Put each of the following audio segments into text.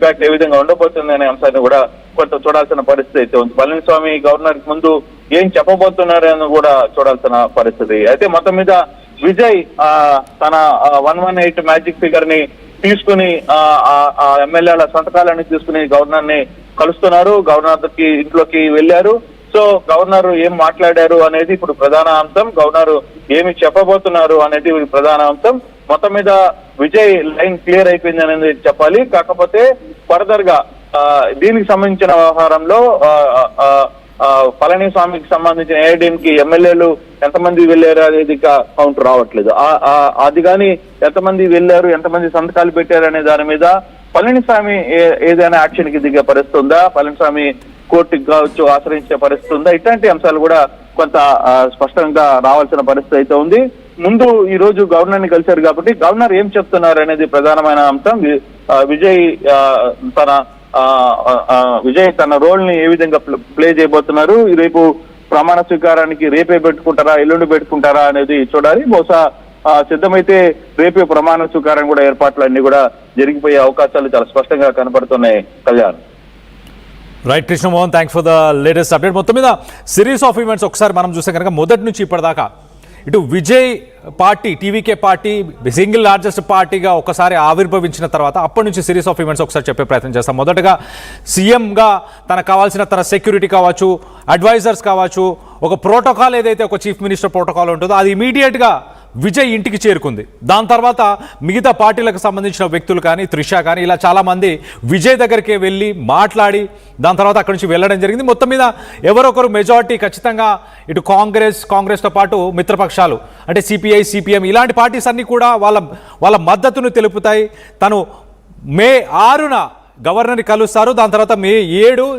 Impact ఏ విధంగా ఉండబోతుంది అనే అంశాన్ని కూడా కొంత చూడాల్సిన పరిస్థితి అయితే ఉంది. పళనిస్వామి గవర్నర్ ముందు ఏం చెప్పబోతున్నారని కూడా చూడాల్సిన పరిస్థితి అయితే మొత్తం మీద విజయ్ తన 118 మ్యాజిక్ ఫిగర్ ని తీసుకుని ఎమ్మెల్యేల సంతకాలని తీసుకుని గవర్నర్ ని కలుస్తున్నారు. గవర్నర్ కి ఇంట్లోకి వెళ్లారు. సో గవర్నర్ ఏం మాట్లాడారు అనేది ఇప్పుడు ప్రధాన అంశం. గవర్నర్ ఏమి చెప్పబోతున్నారు అనేది ప్రధాన అంశం. మొత్తం మీద విజయ్ లైన్ క్లియర్ అయిపోయింది అనేది చెప్పాలి. కాకపోతే ఫర్దర్ గా దీనికి సంబంధించిన వ్యవహారంలో పళనిస్వామికి సంబంధించిన ఏఐడిఎంకి ఎమ్మెల్యేలు ఎంతమంది వెళ్ళారు అనేది కౌంట్ రావట్లేదు. అది కానీ ఎంతమంది వెళ్ళారు, ఎంతమంది సంతకాలు పెట్టారు అనే దాని మీద పళనిస్వామి ఏదైనా యాక్షన్ కి దిగే పరిస్థితి ఉందా, పళనిస్వామి కోర్టుకి కావచ్చు ఆశ్రయించే పరిస్థితి ఉందా, ఇట్లాంటి అంశాలు కూడా కొంత స్పష్టంగా రావాల్సిన పరిస్థితి అయితే ఉంది. ముందు ఈ రోజు గవర్నర్ ని కలిశారు కాబట్టి గవర్నర్ ఏం చెప్తున్నారు అనేది ప్రధానమైన అంశం. విజయ్ తన రోల్ ని ఏ విధంగా ప్లే చేయబోతున్నారు, రేపు ప్రమాణ స్వీకారానికి రేపే పెట్టుకుంటారా ఎల్లుండి పెట్టుకుంటారా అనేది చూడాలి. బహుశా సిద్ధమైతే రేపే ప్రమాణ స్వీకారం కూడా ఏర్పాట్లన్నీ కూడా జరిగిపోయే అవకాశాలు చాలా స్పష్టంగా కనపడుతున్నాయి. Kalyan. Right Krishnamohan, thanks for the latest update. మొత్తం మీద సిరీస్ ఆఫ్ ఈవెంట్స్ ఒకసారి మనం చూస్తే కనుక మొదటి నుంచి ఇప్పటిదాకా ఇటు Vijay party TVK party single largest పార్టీగా ఒకసారి ఆవిర్భవించిన తర్వాత అప్పటి నుంచి సిరీస్ ఆఫ్ ఈవెంట్స్ ఒకసారి చెప్పే ప్రయత్నం చేస్తాం. మొదటగా సీఎంగా తనకు కావాల్సిన తన సెక్యూరిటీ కావచ్చు, అడ్వైజర్స్ కావచ్చు, ఒక ప్రోటోకాల్ ఏదైతే ఒక చీఫ్ మినిస్టర్ ప్రోటోకాల్ ఉంటుందో అది ఇమీడియట్గా విజయ్ ఇంటికి చేరుకుంది. దాని తర్వాత మిగతా పార్టీలకు సంబంధించిన వ్యక్తులు కానీ త్రిష కానీ ఇలా చాలామంది విజయ్ దగ్గరికి వెళ్ళి మాట్లాడి దాని తర్వాత అక్కడి నుంచి వెళ్ళడం జరిగింది. మొత్తం మీద ఎవరొకరు మెజారిటీ ఖచ్చితంగా ఇటు కాంగ్రెస్తో పాటు మిత్రపక్షాలు అంటే సిపిఐ సిపిఎం ఇలాంటి పార్టీస్ అన్నీ కూడా వాళ్ళ మద్దతును తెలుపుతాయి. తను మే 6న గవర్నర్ని కలుస్తారు. దాని తర్వాత మే 7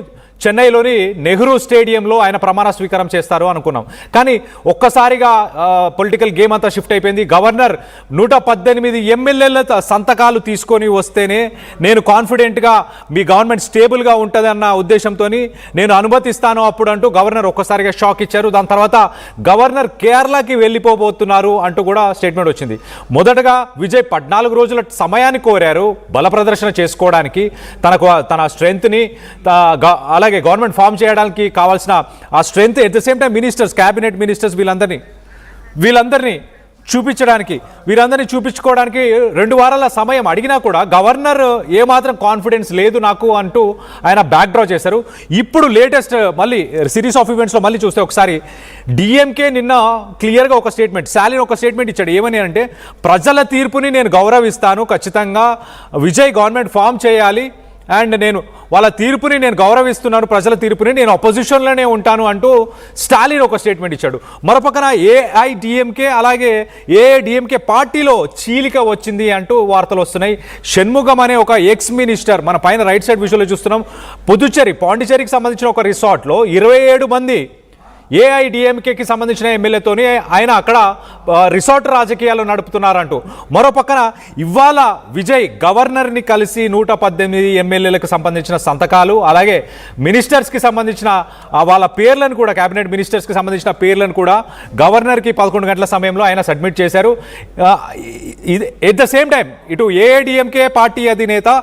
చెన్నైలోని నెహ్రూ స్టేడియంలో ఆయన ప్రమాణ స్వీకారం చేస్తారు అనుకున్నాం. కానీ ఒక్కసారిగా పొలిటికల్ గేమ్ అంతా షిఫ్ట్ అయిపోయింది. గవర్నర్ 118 ఎమ్మెల్యేల సంతకాలు తీసుకొని వస్తేనే నేను కాన్ఫిడెంట్గా మీ గవర్నమెంట్ స్టేబుల్గా ఉంటుంది అన్న ఉద్దేశంతో నేను అనుమతిస్తాను అప్పుడు అంటూ గవర్నర్ ఒక్కసారిగా షాక్ ఇచ్చారు. దాని తర్వాత గవర్నర్ కేరళకి వెళ్ళిపోబోతున్నారు అంటూ కూడా స్టేట్మెంట్ వచ్చింది. మొదటగా విజయ్ 14 రోజుల సమయాన్ని కోరారు బల ప్రదర్శన చేసుకోవడానికి, తన స్ట్రెంగ్త్ని అలాగే గవర్నమెంట్ ఫామ్ చేయడానికి కావాల్సిన ఆ strength, at the same time ministers cabinet ministers వీళ్ళందరినీ చూపించుకోవడానికి 2 వారాల సమయం అడిగినా కూడా గవర్నర్ ఏమాత్రం కాన్ఫిడెన్స్ లేదు నాకు అంటూ ఆయన బ్యాక్ డ్రా చేశారు. ఇప్పుడు లేటెస్ట్ మళ్ళీ సిరీస్ ఆఫ్ ఈవెంట్స్లో మళ్ళీ చూస్తే ఒకసారి డిఎంకే నిన్న క్లియర్గా ఒక స్టేట్మెంట్, స్టాలిన్ ఒక స్టేట్మెంట్ ఇచ్చాడు. ఏమని అంటే ప్రజల తీర్పుని నేను గౌరవిస్తాను, ఖచ్చితంగా విజయ్ గవర్నమెంట్ ఫామ్ చేయాలి అండ్ నేను వాళ్ళ తీర్పుని నేను గౌరవిస్తున్నాను, ప్రజల తీర్పుని నేను అపోజిషన్లోనే ఉంటాను అంటూ స్టాలిన్ ఒక స్టేట్మెంట్ ఇచ్చాడు. మరోపక్కన ఏఐడిఎంకే అలాగే ఏఐడిఎంకే పార్టీలో చీలిక వచ్చింది అంటూ వార్తలు వస్తున్నాయి. షణ్ముగం అనే ఒక ఎక్స్ మినిస్టర్, మన పైన రైట్ సైడ్ విజువల్లో చూస్తున్నాం, పాండిచేరికి సంబంధించిన ఒక రిసార్ట్లో 27 మంది ఏఐడిఎంకేకి సంబంధించిన ఎమ్మెల్యేతోని ఆయన అక్కడ రిసార్ట్ రాజకీయాలు నడుపుతున్నారంటూ. మరో పక్కన ఇవాళ విజయ్ గవర్నర్ని కలిసి 118 ఎమ్మెల్యేలకు సంబంధించిన సంతకాలు అలాగే మినిస్టర్స్కి సంబంధించిన వాళ్ళ పేర్లను కూడా, క్యాబినెట్ మినిస్టర్స్కి సంబంధించిన పేర్లను కూడా గవర్నర్కి 11 గంటల సమయంలో ఆయన సబ్మిట్ చేశారు. ఎట్ ద సేమ్ టైం ఇటు ఏఐడిఎంకే పార్టీ అధినేత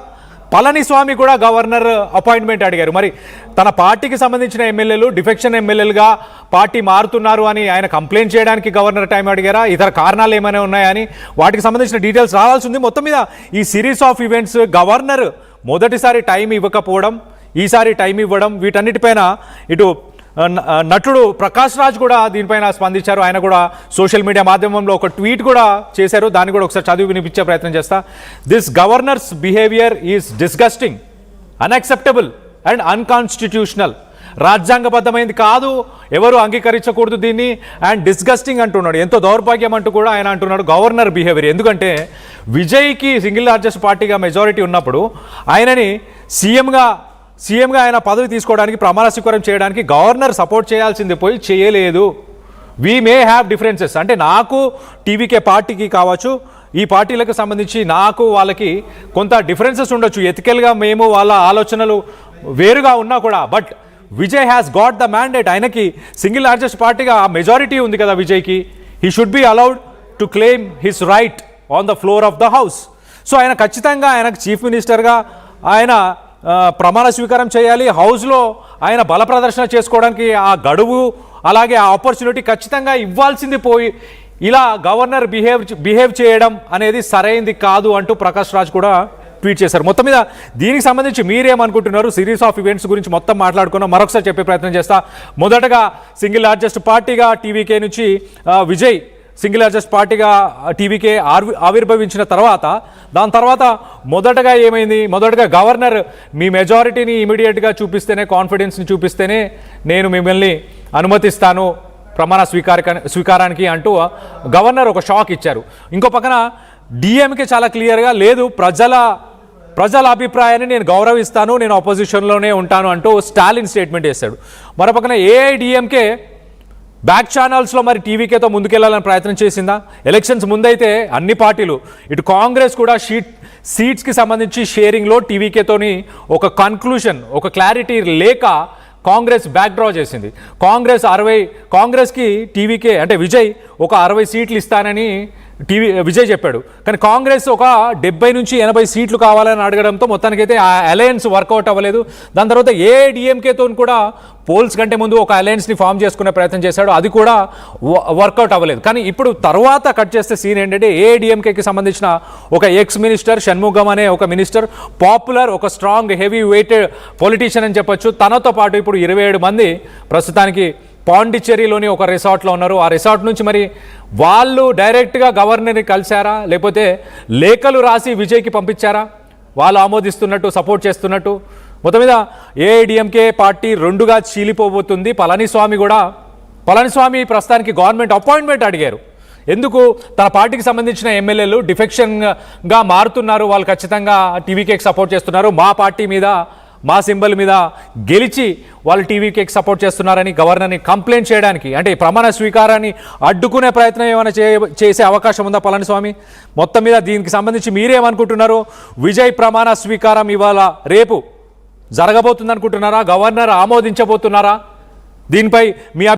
పళనిస్వామి కూడా గవర్నర్ అపాయింట్మెంట్ అడిగారు. మరి తన పార్టీకి సంబంధించిన ఎమ్మెల్యేలు డిఫెక్షన్ ఎమ్మెల్యేలుగా పార్టీ మారుతున్నారు అని ఆయన కంప్లైంట్ చేయడానికి గవర్నర్ టైం అడిగారా, ఇతర కారణాలు ఏమైనా ఉన్నాయని వాటికి సంబంధించిన డీటెయిల్స్ రావాల్సి ఉంది. మొత్తం మీద ఈ సిరీస్ ఆఫ్ ఈవెంట్స్ గవర్నర్ మొదటిసారి టైం ఇవ్వకపోవడం, ఈసారి టైం ఇవ్వడం, వీటన్నిటిపైన ఇటు నటుడు ప్రకాష్ రాజ్ కూడా దీనిపైన స్పందించారు. ఆయన కూడా సోషల్ మీడియా మాధ్యమంలో ఒక ట్వీట్ కూడా చేశారు. దాన్ని కూడా ఒకసారి చదివి వినిపించే ప్రయత్నం చేస్తా. This governor's behaviour is disgusting, unacceptable and unconstitutional. రాజ్యాంగబద్ధమైంది కాదు, ఎవరు అంగీకరించకూడదు దీన్ని, అండ్ డిస్గస్టింగ్ అంటున్నాడు. ఎంతో దౌర్భాగ్యం అంటూ కూడా ఆయన అంటున్నాడు గవర్నర్ బిహేవియర్. ఎందుకంటే విజయ్కి సింగిల్ లార్జెస్ట్ పార్టీగా మెజారిటీ ఉన్నప్పుడు ఆయనని సీఎంగా ఆయన పదవి తీసుకోవడానికి ప్రమాణ స్వీకారం చేయడానికి గవర్నర్ సపోర్ట్ చేయాల్సింది పోయి చేయలేదు. వీ మే హ్యావ్ డిఫరెన్సెస్, అంటే నాకు టీవీకే పార్టీకి కావచ్చు ఈ పార్టీలకు సంబంధించి నాకు వాళ్ళకి కొంత డిఫరెన్సెస్ ఉండొచ్చు, ఎథికల్గా మేము వాళ్ళ ఆలోచనలు వేరుగా ఉన్నా కూడా, but Vijay has got the mandate. ఆయనకి సింగిల్ లార్జెస్ట్ పార్టీగా మెజారిటీ ఉంది కదా విజయ్కి. He should be allowed to claim his right on the floor of the house. So ఆయన ఖచ్చితంగా ఆయనకు చీఫ్ మినిస్టర్గా ఆయన ప్రమాణ స్వీకారం చేయాలి. హౌస్లో ఆయన బల ప్రదర్శన చేసుకోవడానికి ఆ గడువు అలాగే ఆ ఆపర్చునిటీ ఖచ్చితంగా ఇవ్వాల్సింది పోయి ఇలా గవర్నర్ బిహేవ్ చేయడం అనేది సరైంది కాదు అంటూ ప్రకాష్ రాజ్ కూడా ట్వీట్ చేశారు. మొత్తం మీద దీనికి సంబంధించి మీరేమనుకుంటున్నారు? సిరీస్ ఆఫ్ ఈవెంట్స్ గురించి మొత్తం మాట్లాడుకున్నాం. మరొకసారి చెప్పే ప్రయత్నం చేస్తా. మొదటగా సింగిల్ లార్జెస్ట్ పార్టీగా టీవీకే నుంచి విజయ్ సింగిల్ లార్జెస్ట్ పార్టీగా టీవీకే ఆవిర్భవించిన తర్వాత దాని తర్వాత మొదటగా ఏమైంది? మొదటగా గవర్నర్ మీ మెజారిటీని ఇమీడియట్గా చూపిస్తేనే, కాన్ఫిడెన్స్ని చూపిస్తేనే నేను మిమ్మల్ని అనుమతిస్తాను ప్రమాణ స్వీకారానికి అంటూ గవర్నర్ ఒక షాక్ ఇచ్చారు. ఇంకో పక్కన డిఎంకే చాలా క్లియర్గా లేదు, ప్రజల అభిప్రాయాన్ని నేను గౌరవిస్తాను, నేను ఆపోజిషన్లోనే ఉంటాను అంటూ స్టాలిన్ స్టేట్మెంట్ చేశాడు. మరో పక్కన ఏఐడిఎంకే బ్యాక్ ఛానల్స్లో మరి టీవీకేతో ముందుకెళ్లాలని ప్రయత్నం చేసిందా? ఎలక్షన్స్ ముందైతే అన్ని పార్టీలు, ఇటు కాంగ్రెస్ కూడా సీట్స్కి సంబంధించి షేరింగ్లో టీవీకేతోని ఒక కన్క్లూషన్, ఒక క్లారిటీ లేక కాంగ్రెస్ బ్యాక్ డ్రా చేసింది. కాంగ్రెస్కి టీవీకే అంటే విజయ్ ఒక 60 సీట్లు ఇస్తానని విజయ్ చెప్పాడు. కానీ కాంగ్రెస్ ఒక 70 నుంచి 80 సీట్లు కావాలని అడగడంతో మొత్తానికైతే ఆ అలయన్స్ వర్కౌట్ అవ్వలేదు. దాని తర్వాత ఏఐడిఎంకేతో కూడా పోల్స్ కంటే ముందు ఒక అలయన్స్ని ఫామ్ చేసుకునే ప్రయత్నం చేశాడు, అది కూడా వర్కౌట్ అవ్వలేదు. కానీ ఇప్పుడు తర్వాత కట్ చేస్తే సీన్ ఏంటంటే ఏఐడిఎంకేకి సంబంధించిన ఒక ఎక్స్ మినిస్టర్ షణ్ముగం అనే ఒక మినిస్టర్, పాపులర్, ఒక స్ట్రాంగ్ హెవీ వెయిటెడ్ పొలిటీషియన్ అని చెప్పొచ్చు. తనతో పాటు ఇప్పుడు 27 మంది ప్రస్తుతానికి పాండిచ్చేరిలోని ఒక రిసార్ట్లో ఉన్నారు. ఆ రిసార్ట్ నుంచి మరి వాళ్ళు డైరెక్ట్గా గవర్నర్ని కలిశారా, లేకపోతే లేఖలు రాసి విజయ్కి పంపించారా? వాళ్ళు ఆమోదిస్తున్నట్టు, సపోర్ట్ చేస్తున్నట్టు. మొత్తం మీద ఏఐడిఎంకే పార్టీ రెండుగా చీలిపోబోతుంది. పళనిస్వామి ప్రస్తుతానికి గవర్నమెంట్ అపాయింట్మెంట్ అడిగారు. ఎందుకు? తన పార్టీకి సంబంధించిన ఎమ్మెల్యేలు డిఫెక్షన్గా మారుతున్నారు, వాళ్ళు ఖచ్చితంగా టీవీకేకి సపోర్ట్ చేస్తున్నారు, మా పార్టీ మీద, మా సింబల్ మీద గెలిచి వాళ్ళు టీవీకేకి సపోర్ట్ చేస్తున్నారని గవర్నర్ని కంప్లైంట్ చేయడానికి, అంటే ప్రమాణ స్వీకారాన్ని అడ్డుకునే ప్రయత్నం ఏమైనా చేసే అవకాశం ఉందా పళనిస్వామి? మొత్తం మీద దీనికి సంబంధించి మీరేమనుకుంటున్నారు? విజయ్ ప్రమాణ స్వీకారం ఇవాళ రేపు జరగబోతుంది అనుకుంటున్నారా? గవర్నర్ ఆమోదించబోతున్నారా? దీనిపై మీ